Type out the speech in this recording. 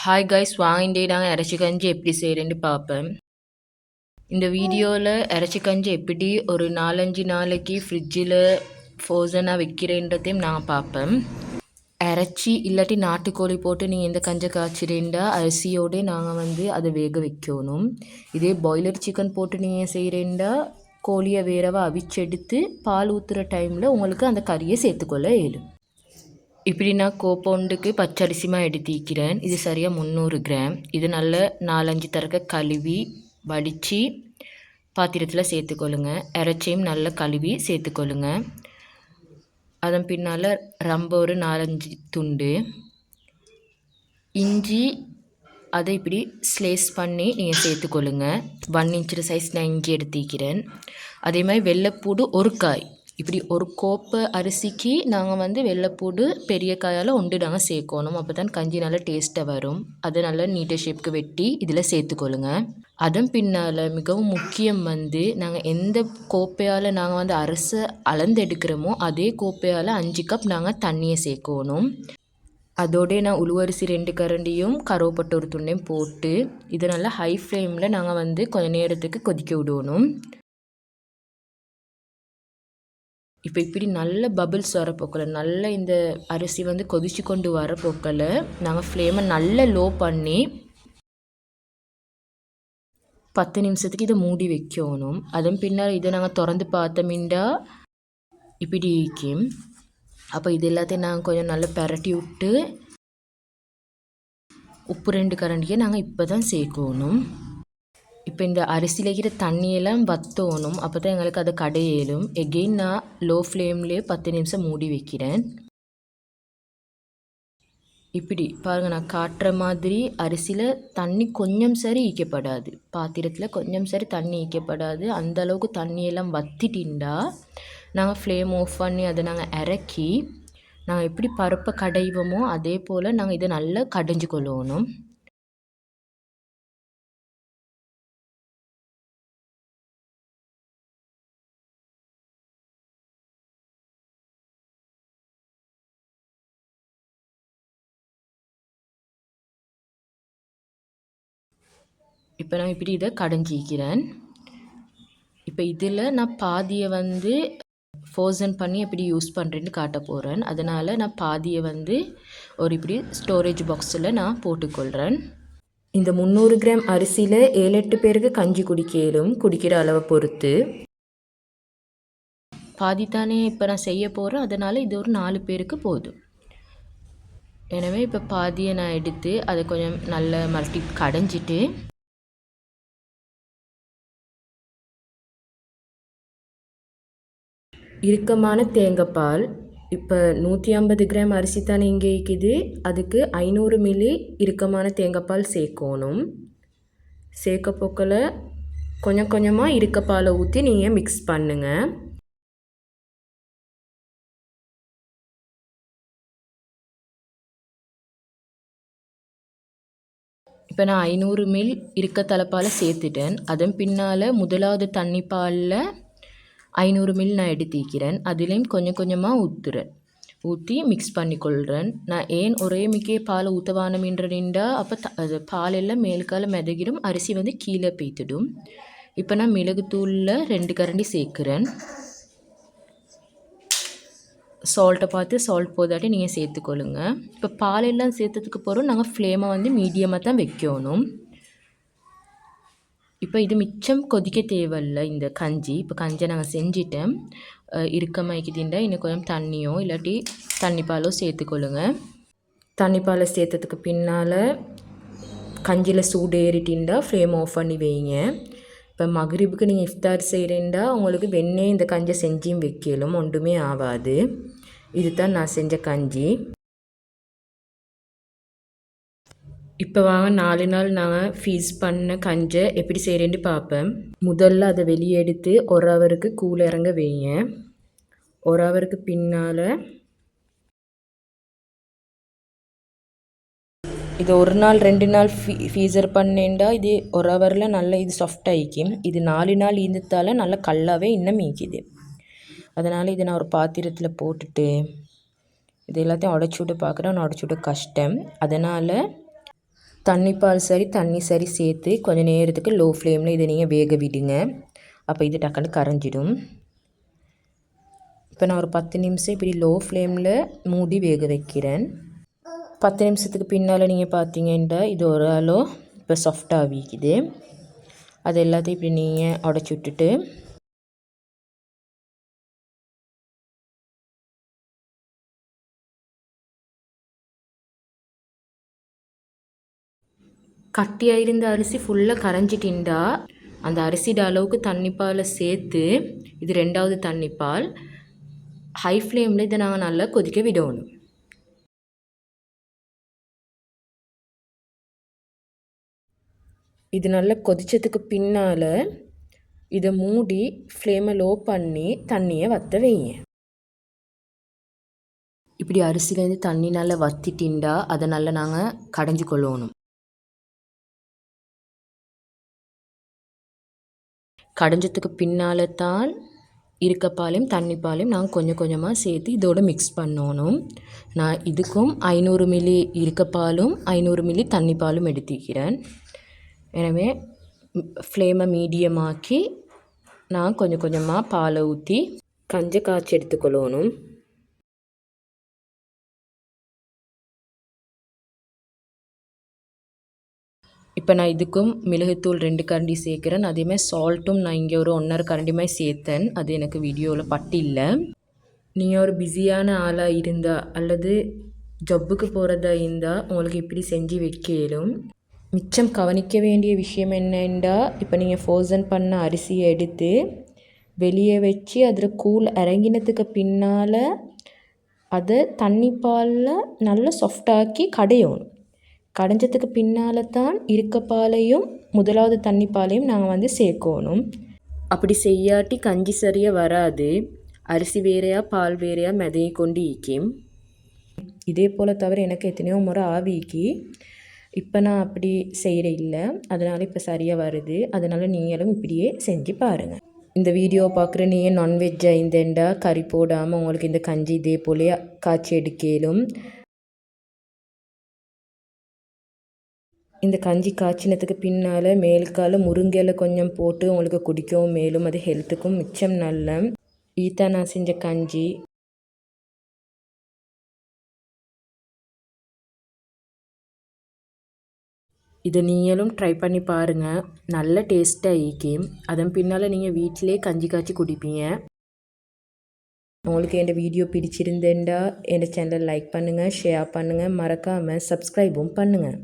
Hi guys, வாங்க இன்றைய நாங்கள் இறைச்சி கஞ்சி எப்படி செய்கிறேன்னு பார்ப்பேன். இந்த வீடியோவில் இறைச்சி கஞ்சி எப்படி ஒரு 4-5 நாளைக்கு ஃப்ரிட்ஜில் ஃப்ரோசனாக வைக்கிறேன்றதையும் நான் பார்ப்பேன். இறைச்சி இல்லாட்டி நாட்டுக்கோழி போட்டு நீங்கள் எந்த கஞ்சை காய்ச்சிறேன்டா அரிசியோடு நாங்கள் அதை வேக வைக்கணும். இதே பாய்லர் சிக்கன் போட்டு நீங்கள் செய்கிறேன்டா கோழியை வேறவா அவிச்செடுத்து பால் ஊற்றுற டைமில் உங்களுக்கு அந்த கறியை சேர்த்துக்கொள்ள இயலும். இப்படி நான் கோப்பவுண்டுக்கு பச்சரிசிமாக எடுத்திக்கிறேன். இது சரியாக 300 கிராம். இது நல்ல 4-5 தடவை கழுவி வடித்து பாத்திரத்தில் சேர்த்துக்கொள்ளுங்க. இறைச்சியும் நல்லா கழுவி சேர்த்துக்கொள்ளுங்க. அதன் பின்னால் ரொம்ப ஒரு 4-5 துண்டு இஞ்சி, அதை இப்படி ஸ்லேஸ் பண்ணி நீங்கள் சேர்த்துக்கொள்ளுங்க. 1 இன்ச்சு சைஸ் நான் இஞ்சி எடுத்திக்கிறேன். அதே மாதிரி வெள்ளைப்பூடு ஒரு காய். இப்படி ஒரு கோப்பை அரிசிக்கு நாங்கள் வெள்ளைப்பூடு பெரிய காயால் ஒன்று நாங்கள் சேர்க்கணும். அப்போ தான் கஞ்சி நல்லா டேஸ்ட்டாக வரும். அதை நல்லா நீட்டாக ஷேப்புக்கு வெட்டி இதில் சேர்த்துக்கொள்ளுங்க. அதன் பின்னால் மிகவும் முக்கியம் நாங்கள் எந்த கோப்பையால் நாங்கள் அரிசி அளந்தெடுக்கிறோமோ அதே கோப்பையால் 5 கப் நாங்கள் தண்ணியை சேர்க்கணும். அதோடய நான் உளுவரிசி 2 கரண்டியும் கருவேப்பட்டை ஒரு துண்டையும் போட்டு இதை நல்லா ஹை ஃப்ளேமில் நாங்கள் கொஞ்சம் நேரத்துக்கு கொதிக்க விடணும். இப்போ இப்படி நல்ல பபிள்ஸ் வர போக்கில் நல்ல இந்த அரிசி கொதிச்சு கொண்டு வர போக்கில் நாங்கள் ஃப்ளேமை நல்ல லோ பண்ணி 10 நிமிஷத்துக்கு இதை மூடி வைக்கணும். அதன் பின்னால் இதை நாங்கள் திறந்து பார்த்தோம்னா இப்படி இருக்கும். அப்போ இது எல்லாத்தையும் நாங்கள் கொஞ்சம் நல்லா பரட்டி விட்டு உப்பு 2 கரண்டியை நாங்கள் இப்போ தான் சேர்க்கணும். இப்போ இந்த அரிசியில் இருக்கிற தண்ணியெல்லாம் வற்றணும். அப்போ தான் எங்களுக்கு அதை கடையேலும். எகெயின் நான் லோ ஃப்ளேம்லேயே 10 நிமிஷம் மூடி வைக்கிறேன். இப்படி பாருங்கள், நான் காட்டுற மாதிரி அரிசியில் தண்ணி கொஞ்சம் சரி ஈக்கப்படாது. பாத்திரத்தில் கொஞ்சம் சரி தண்ணி ஈக்கப்படாது. அந்தளவுக்கு தண்ணியெல்லாம் வற்றிட்டிண்டா நாங்கள் ஃப்ளேம் ஆஃப் பண்ணி அதை நாங்கள் இறக்கி நாங்கள் எப்படி பருப்பை கடைவோமோ அதே போல் நாங்கள் இதை நல்லா கடைஞ்சு கொள்ளணும். இப்போ நான் இப்படி இதை கடைஞ்சிக்கிறேன். இப்போ இதில் நான் பாதியை ஃப்ரோசன் பண்ணி எப்படி யூஸ் பண்ணுறேன்னு காட்ட போகிறேன். அதனால் நான் பாதியை ஒரு இப்படி ஸ்டோரேஜ் பாக்ஸில் நான் போட்டுக்கொள்கிறேன். இந்த 300 கிராம் அரிசியில் 7-8 பேருக்கு கஞ்சி குடிக்கிற அளவை பொறுத்து. பாதி தானே இப்போ நான் செய்ய போகிறேன். அதனால் இது ஒரு 4 பேருக்கு போதும். எனவே இப்போ பாதியை நான் எடுத்து அதை கொஞ்சம் நல்ல மல்டி கடைஞ்சிட்டு இறுக்கமான தேங்காய்பால். இப்போ 150 கிராம் அரிசி தானே இங்கே இருக்குது. அதுக்கு 500 மில்லி இறுக்கமான தேங்காய்பால் சேர்க்கணும். சேர்க்க போக்கில் கொஞ்சம் கொஞ்சமாக இறுக்கப்பாலை ஊற்றி நீங்கள் மிக்ஸ் பண்ணுங்கள். இப்போ நான் 500 மில் இருக்க தலைப்பால் சேர்த்துட்டேன். அதன் பின்னால் முதலாவது தண்ணி பாலில் 500 மில் நான் எடுத்திக்கிறேன். அதுலேயும் கொஞ்சம் கொஞ்சமாக ஊற்றி மிக்ஸ் பண்ணிக்கொள்கிறேன். நான் ஏன் ஒரே மிக்கே பால் ஊற்றவானமின்றா அப்போ அது பால் எல்லாம் மேலுக்கால மிதகிடும், அரிசி கீழே பெய்த்திடும். இப்போ நான் மிளகுத்தூளில் 2 கரண்டி சேர்க்குறேன். சால்ட்டை பார்த்து சால்ட் போதாட்டி நீங்கள் சேர்த்துக்கொள்ளுங்க. இப்போ பால் எல்லாம் சேர்த்ததுக்கு பிறகு நாங்கள் ஃப்ளேமை மீடியமாக தான் வைக்கணும். இப்போ இது மிச்சம் கொதிக்க தேவையில்லை இந்த கஞ்சி. இப்போ கஞ்சியை நாங்கள் செஞ்சிட்டேன். இறுக்கமாக்கிட்டிண்டா இன்னும் கொஞ்சம் தண்ணியோ இல்லாட்டி தண்ணிப்பாலோ சேர்த்துக்கொள்ளுங்க. தண்ணிப்பாலை சேர்த்ததுக்கு பின்னால் கஞ்சியில் சூடு ஏறிட்டிண்டா ஃப்ளேம் ஆஃப் பண்ணி வைங்க. இப்போ மகரிபுக்கு நீங்கள் இஃப்தார் செய்கிறேன்டா உங்களுக்கு வெண்ணெய் இந்த கஞ்சியை செஞ்சும் வைக்கலும், ஒன்றுமே ஆகாது. இது தான் நான் செஞ்ச கஞ்சி. இப்போ வாங்க 4 நாள் நாங்கள் ஃபீஸ் பண்ண கஞ்சை எப்படி செய்கிறேன்னு பார்ப்பேன். முதல்ல அதை வெளியே எடுத்து 1 ஹவருக்கு கூழ் இறங்க வைங்க. 1 ஹவருக்கு பின்னால் இது 1 நாள் 2 நாள் ஃபீஸர் பண்ணேன்டா இது 1 ஹவரில் நல்லா இது சாஃப்ட் ஆகிக்கும். இது 4 நாள் ஈந்தத்தால் நல்லா கல்லாவே இன்னும் மீக்குது. அதனால் இதை நான் ஒரு பாத்திரத்தில் போட்டுட்டு இது எல்லாத்தையும் உடச்சி விட்டு பார்க்குறேன். உடச்சி விட கஷ்டம். அதனால் தண்ணிப்பால் சரி தண்ணி சரி சேர்த்து கொஞ்சம் நேரத்துக்கு லோ ஃப்ளேமில் இதை நீங்கள் வேக விடுங்க. அப்போ இது டக்குன்னு கரைஞ்சிடும். இப்போ நான் ஒரு 10 நிமிஷம் இப்படி லோ ஃப்ளேமில் மூடி வேக வைக்கிறேன். 10 நிமிஷத்துக்கு பின்னால் நீங்கள் பார்த்தீங்கன்னா இது ஒரு அளவு இப்போ சாஃப்டாக விற்கிது. அது எல்லாத்தையும் இப்படி நீங்கள் உடச்சி விட்டுட்டு கட்டியாக இருந்த அரிசி ஃபுல்லாக கரைஞ்சிட்டின்டா அந்த அரிசியோட அளவுக்கு தண்ணிப்பாலை சேர்த்து இது 2வது தண்ணிப்பால் ஹை ஃப்ளேமில் இதை நாங்கள் நல்லா கொதிக்க விடணும். இது நல்லா கொதித்ததுக்கு பின்னால் இதை மூடி ஃப்ளேமை லோ பண்ணி தண்ணியை வற்ற வைங்க. இப்படி அரிசியிலேருந்து தண்ணி நல்லா வற்றிட்டின்டா அதை நல்லா நாங்கள் கடைஞ்சி கொள்ளணும். கடைஞ்சதுக்கு பின்னால் தான் இருக்க தண்ணிப்பாலையும் நாங்கள் கொஞ்சம் கொஞ்சமாக சேர்த்து இதோடு மிக்ஸ் பண்ணணும். நான் இதுக்கும் 500 மில்லி இருக்கப்பாலும் 500 மில்லி தண்ணிப்பாலும் எடுத்துக்கிறேன். எனவே ஃப்ளேமை மீடியமாக்கி நான் கொஞ்சம் கொஞ்சமாக பாலை ஊற்றி கஞ்சி காய்ச்சி எடுத்துக்கொள்ளணும். இப்போ நான் இதுக்கும் மிளகுத்தூள் 2 கரண்டி சேர்க்குறேன். அதேமாதிரி சால்ட்டும் நான் இங்கே ஒரு 1½ கரண்டி மாதிரி சேர்த்தேன். அது எனக்கு வீடியோவில் பட்டில்லை. நீங்கள் ஒரு பிஸியான ஆளாக இருந்தால் அல்லது ஜப்புக்கு போகிறதா இருந்தால் உங்களுக்கு இப்படி செஞ்சு வைக்கலும். மிச்சம் கவனிக்க வேண்டிய விஷயம் என்னென்னா இப்போ நீங்கள் ஃப்ரோசன் பண்ண அரிசியை எடுத்து வெளியே வச்சு அதில் கூழ் இறங்கினதுக்கு பின்னால் அதை தண்ணிப்பாலில் நல்லா சாஃப்டாக்கி கடையணும். கடைஞ்சதுக்கு பின்னால் தான் இருக்கப்பாலையும் 1வது தண்ணிப்பாலையும் நாங்கள் சேர்க்கணும். அப்படி செய்யாட்டி கஞ்சி சரியாக வராது. அரிசி வேறையா பால் வேறையா மிதங்கி கொண்டு ஈக்கும். இதே போல் தவிர எனக்கு எத்தனையோ முறை ஆவிக்கு இப்போ நான் அப்படி செய்கிற இல்லை. அதனால் இப்போ சரியாக வருது. அதனால் நீங்களும் இப்படியே செஞ்சு பாருங்கள். இந்த வீடியோ பார்க்குற நீங்கள் நான்வெஜ்ஜாக இருந்தேன்டா கறி போடாமல் உங்களுக்கு இந்த கஞ்சி இதே போலே காய்ச்சி எடுக்கலும். இந்த கஞ்சி காய்ச்சினத்துக்கு பின்னால் மேலுக்கால முருங்கையில் கொஞ்சம் போட்டு உங்களுக்கு குடிக்கவும் மேலும் அது ஹெல்த்துக்கும் மிச்சம் நல்ல. இதுதான் நான் செஞ்ச கஞ்சி. இதை நீங்களும் ட்ரை பண்ணி பாருங்கள். நல்ல டேஸ்ட்டாக ஈக்கும். அதன் பின்னால் நீங்கள் வீட்டிலே கஞ்சி காய்ச்சி குடிப்பீங்க. உங்களுக்கு என் வீடியோ பிடிச்சிருந்தேன்டா என் சேனலை லைக் பண்ணுங்கள், ஷேர் பண்ணுங்கள், மறக்காமல் சப்ஸ்கிரைபும் பண்ணுங்கள்.